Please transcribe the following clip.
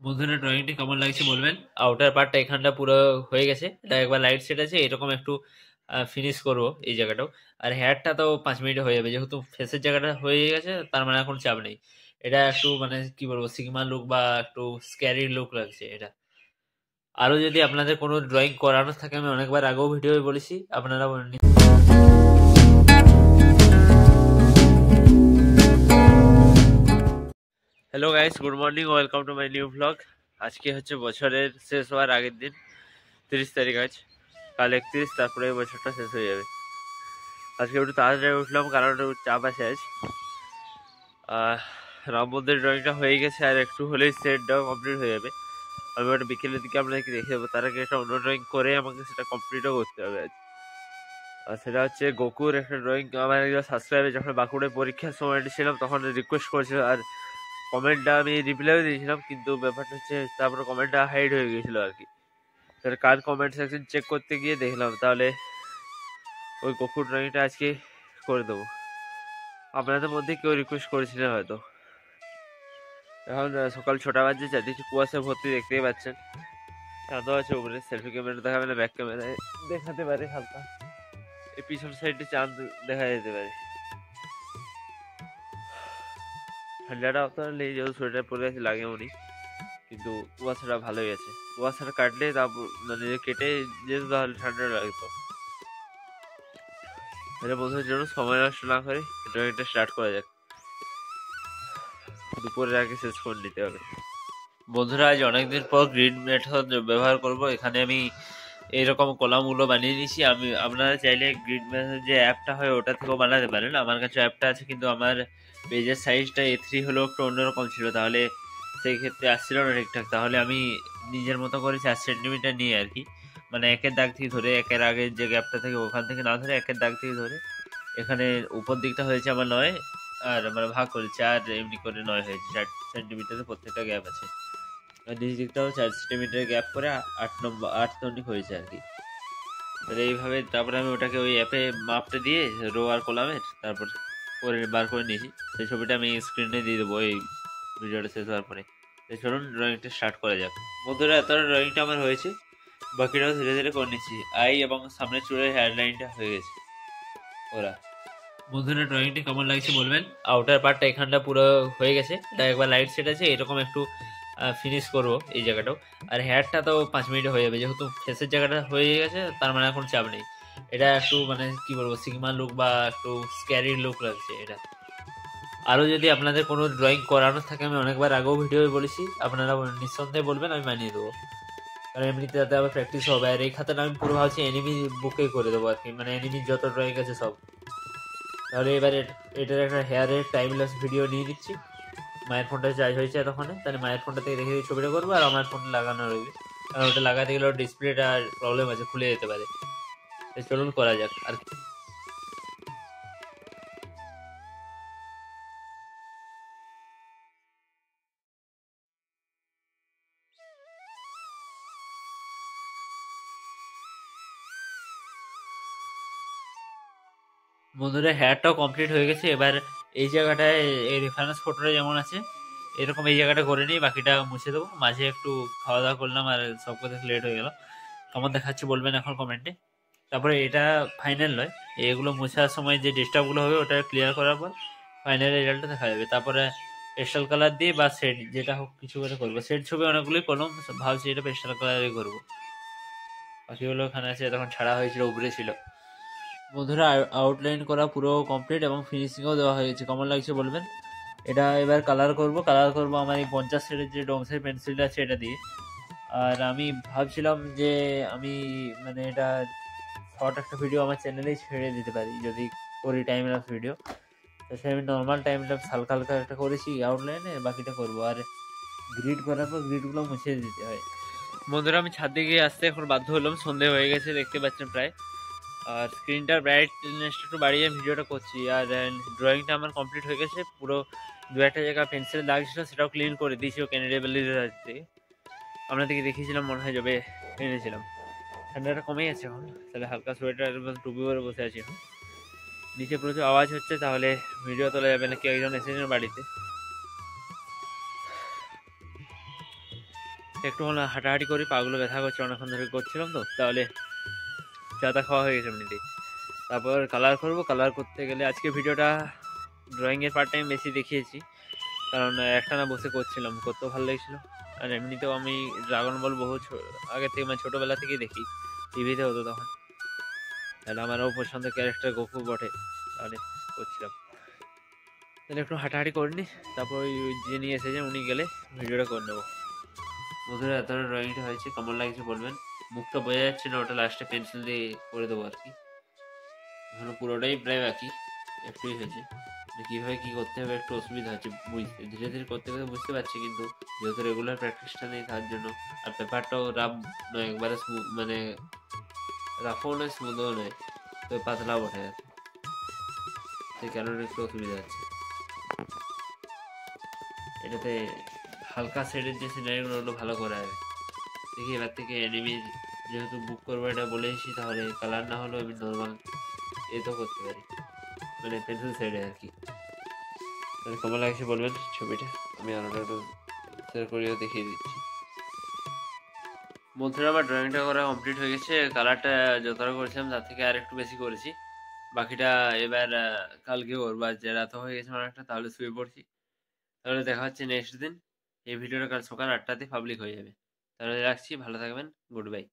বন্ধুরা ড্রয়িংটি কেমন লাগছে বলবেন। আউটার পার্টটা এখানটা পুরো হয়ে গেছে, এটা একবার লাইট সেট আছে, এরকম একটু ফিনিশ করবো এই জায়গাটাও। আর হেয়ারটা তো 5 মিনিটে হয়ে যাবে, যেহেতু ফেসের জায়গাটা হয়ে গেছে, তার মানে এখন চাপ নেই। এটা একটু মানে কি বলবো, সিগমা লুক বা একটু স্ক্যারি লুক লাগছে এটা। আরো যদি আপনাদের কোনো ড্রয়িং করানোর থাকে, আমি অনেকবার আগেও ভিডিও বলেছি, আপনারা hello guys, good morning, welcome to my new blog. আজকে হচ্ছে বছরের শেষ হওয়ার আগের দিন, 30 তারিখ আজ। কাল 31, তারপরে এই বছরটা শেষ হয়ে যাবে। আজকে একটু তাড়াতাড়ি উঠলাম কারণ একটু চাপ আছে আজ। রাম মন্দির ড্রয়িংটা হয়ে গেছে, আর একটু হলেই সেটটাও কমপ্লিট হয়ে যাবে। আমি ওটা বিকেলের দিকে আপনাকে দেখে দেবো, তার আগে একটা অন্য ড্রয়িং করে আমাকে সেটা কমপ্লিটও করতে হবে আজ। আর সেটা হচ্ছে গোকুর একটা ড্রয়িং। আমার একজন সাবস্ক্রাইবার যখন বাঁকুড়ায় পরীক্ষার সময়টা ছিলাম তখন রিকোয়েস্ট করেছিল, আর কমেন্টটা আমি রিপ্লাইও দিয়েছিলাম, কিন্তু ব্যাপারটা হচ্ছে তারপরে কমেন্টটা হাইড হয়ে গেছিলো আর কি। তার কার কমেন্ট সেকশন চেক করতে গিয়ে দেখলাম, তাহলে ওই গোকুর ড্রয়িংটা আজকে করে দেবো। আপনাদের মধ্যে কেউ রিকোয়েস্ট করেছিলেন হয়তো। এখন সকাল 6টা বাজে, চারদিকে কুয়াশা ভর্তি, দেখতেই পাচ্ছেন। চাঁদও আছে উপরে, সেলফি ক্যামেরা দেখাবে না ব্যাক ক্যামেরায় দেখাতে পারে হালকা। এই পিছন সাইডে চাঁদ দেখা যেতে পারে। ঠান্ডাটা অত নেই, যেহেতু সোয়েটার পরে আছে লাগে উনি, কিন্তু কুয়াশাটা ভালোই আছে। কুয়াশাটা কাটলে তারপর মানে কেটে যেত তাহলে ঠান্ডাটা লাগতো। এটা বন্ধুদের জন্য সময় নষ্ট না করে ড্রয়িংটা স্টার্ট করা যাক। দুপুরের আগে শেষ করে নিতে হবে। বন্ধুরা আজ অনেকদিন পর গ্রিড মেথড ব্যবহার করব। এখানে আমি এইরকম কলামগুলো বানিয়ে নিয়েছি। আপনারা চাইলে গ্রিড মেথড যে অ্যাপটা হয় ওটা থেকেও বানাতে পারেন। আমার কাছে অ্যাপটা আছে, কিন্তু আমার পেজের সাইজটা A3 হলেও একটু অন্যরকম ছিল, তাহলে সেই ক্ষেত্রে আসছিল না ঠিকঠাক। তাহলে আমি নিজের মতো করে 4 সেন্টিমিটার নিয়ে আর কি, মানে একের দাগ থেকে ধরে, একের আগের যে গ্যাপটা থেকে ওখান থেকে না ধরে একের দাগ থেকে ধরে, এখানে উপর দিকটা হয়েছে আমার 9, আর মানে ভাগ করে 4 এমনি করে 9 হয়েছে। 4 সেন্টিমিটারে প্রত্যেকটা গ্যাপ আছে, আর নিচ দিকটাও 4 সেন্টিমিটার গ্যাপ করে 8 হয়েছে আর কি। তাহলে এইভাবে তারপরে আমি ওটাকে ওই অ্যাপে মাপটা দিয়ে রো আর কলামের তারপর করে বার করে নিয়েছি। সেই ছবিটা আমি স্ক্রিনে দিয়ে দেবো এই ভিডিওটা শেষ হওয়ার পরে। তো চলুন ড্রয়িংটা স্টার্ট করা যাক। বন্ধুরা এতটা ড্রয়িংটা আমার হয়েছে, বাকিটাও ধীরে ধীরে করে নিচ্ছি। আই এবং সামনের চুলের হেয়ারলাইনটা হয়ে গেছে ওরা। বন্ধুরা ড্রয়িংটি কেমন লাগছে বলবেন। আউটার পার্টটা এখানটা পুরো হয়ে গেছে, এটা একবার লাইট সেট আছে, এরকম একটু ফিনিশ করবো এই জায়গাটাও। আর হেয়ারটা তো 5 মিনিটে হয়ে যাবে, যেহেতু ফেসের জায়গাটা হয়ে গেছে, তার মানে এখন চাপ নেই। এটা একটু মানে কি বলবো, সিগমা লুক বা একটু স্ক্যারি লুক লাগছে এটা। আরও যদি আপনাদের কোনো ড্রয়িং করানোর থাকে, আমি অনেকবার আগেও ভিডিও বলেছি, আপনারা নিঃসন্দেহে বলবেন, আমি বানিয়ে দেবো। কারণ এমনিতে তাতে আবার প্র্যাকটিস হবে। আর এই খাতাটা আমি পুরো ভাবছি এনিমি বুকে করে দেবো আর কি, মানে এনিমির যত ড্রয়িং আছে সব। তাহলে এবার এটার একটা হেয়ারের টাইম ল্যাপস ভিডিও নিয়ে দিচ্ছি। মায়ের ফোনটা চার্জ হয়েছে এতক্ষণে, তাহলে মায়ের ফোনটা থেকে দেখে ছবিটা করবো, আর আমার ফোন লাগানো রইবে, কারণ ওটা লাগাতে গেলে ডিসপ্লেটা প্রবলেম আছে, খুলে যেতে পারে। চলুন করা যাক আর কি। বন্ধুরা হেয়ারটাও কমপ্লিট হয়ে গেছে। এবার এই জায়গাটায় এই রেফারেন্স ফটোটা যেমন আছে এরকম এই জায়গাটা করে নিই, বাকিটা মুছে দেবো। মাঝে একটু খাওয়া দাওয়া করলাম, আর সব কথা লেট হয়ে গেল। কেমন দেখাচ্ছে বলবেন এখন কমেন্টে। তারপরে এটা ফাইনাল নয়, এগুলো মোছার সময় যে ডিস্টার্বগুলো হবে ওটা ক্লিয়ার করার পর ফাইনাল রেজাল্টটা দেখা যাবে। তারপরে পেস্টাল কালার দিয়ে বা শেড যেটা হোক কিছু করে করবো। শেড ছবি অনেকগুলোই করলাম, ভাবছি এটা পেস্টাল কালারে করবো। বাকিগুলো ওখানে আছে, তখন ছাড়া হয়েছিল, উপরে ছিল। বন্ধুরা আউটলাইন করা পুরো কমপ্লিট এবং ফিনিশিংও দেওয়া হয়ে গেছে। কেমন লাগছে বলবেন। এটা এবার কালার করব আমার এই 50 শেডের যে ডোমসের পেন্সিলটা আছে এটা দিয়ে। আর আমি ভাবছিলাম যে আমি মানে এটা শর্ট একটা ভিডিও আমার চ্যানেলেই ছেড়ে দিতে পারি যদি করি টাইম ল্যাপস ভিডিও। তো সে আমি নর্মাল টাইম ল্যাপস হালকা হালকা একটা করেছি আউটলাইনে, বাকিটা করবো। আর গ্রিড করার পর গ্রিডগুলো মুছে দিতে হয়। বন্ধুরা আমি ছাদ দিকে আসতে এখন বাধ্য হলাম, সন্ধে হয়ে গেছে দেখতে পাচ্ছেন প্রায়। আর স্ক্রিনটার ব্রাইটনেসটা একটু বাড়িয়ে ভিডিওটা করছি। আর ড্রয়িংটা আমার কমপ্লিট হয়ে গেছে পুরো। দু একটা জায়গা পেন্সিল দাগ ছিল, সেটাও ক্লিন করে দিয়েছি ও ক্যানাডাবেলির থেকে। আপনাদেরকে দেখিয়েছিলাম মনে হয়, যবে এনেছিলাম। ঠান্ডাটা কমেই আছে এখন, তাহলে হালকা সোয়েটার টুপি পরে বসে আছি এখন। নিচে প্রচুর আওয়াজ হচ্ছে, তাহলে ভিডিও তোলা যাবে না। কেউ একজন এসেছেন বাড়িতে। একটু হলো হাঁটাহাঁটি করি, পাগুলো ব্যথা করছে, অনেকক্ষণ ধরে করছিলাম তো। তাহলে চাটা খাওয়া হয়ে গেছে এমনিতেই। তারপর কালার করব। কালার করতে গেলে আজকে ভিডিওটা ড্রয়িংয়ের পার্টটা আমি বেশি দেখিয়েছি, কারণ একটানা বসে করছিলাম, করতেও ভালো লেগেছিলো। আর এমনিতেও আমি ড্রাগন বল বহু আগে থেকে, মানে ছোটোবেলা থেকেই দেখি, টিভিতে হতো তখন। তাহলে আমারও পছন্দের ক্যারেক্টার গোকু বটে, তাহলে করছিলাম। তাহলে একটু হাঁটাহাঁটি করে নি, তারপর ওই যিনি এসেছেন উনি গেলে ভিডিওটা করে নেবো। বন্ধুরা এতটা ড্রয়িংটা হয়েছে, কেমন লাগছে বলবেন। মুখটা বোঝা যাচ্ছে না, ওটা লাস্টে পেন্সিল দিয়ে করে দেবো আর কি। এখনো পুরোটাই প্রায় বাকি, একটুই হয়েছে। কীভাবে কী করতে হবে একটু অসুবিধা হচ্ছে বুঝতে, ধীরে ধীরে করতে করতে বুঝতে পারছি, কিন্তু যেহেতু রেগুলার প্র্যাকটিসটা নেই তার জন্য। আর পেপারটাও রাফ নয়, একবারে স্মুথ, মানে রাফও নয় স্মুথও নয়, তো পাতলাও বটে আছে, সেই কারণে একটু অসুবিধা হচ্ছে। এটাতে হালকা শেডের যে সিনারিগুলো ওগুলো ভালো করা যাবে। দেখি এবার থেকে অ্যানিমির যেহেতু বুক করবো এটা বলেছি, তাহলে কালার না হলেও আমি নর্মাল এ তো করতে পারি, মানে পেন্সিল শেডে আর কি। তাহলে কেমন লাগছে বলবেন ছবিটা, আমি আরও একটু শেয়ার করেও দেখিয়ে দিচ্ছি। বন্ধুরা আমার ড্রয়িংটা করা কমপ্লিট হয়ে গেছে, কালারটা যতটা করেছিলাম তার থেকে আর একটু বেশি করেছি। বাকিটা এবার কালকে করবো, আর যে রাত হয়ে গেছে অনেকটা, তাহলে শুয়ে পড়ছি। তাহলে দেখা হচ্ছে নেক্সট দিন। এই ভিডিওটা কাল সকাল 8টাতে পাবলিক হয়ে যাবে। তাহলে রাখছি, ভালো থাকবেন, গুড বাই।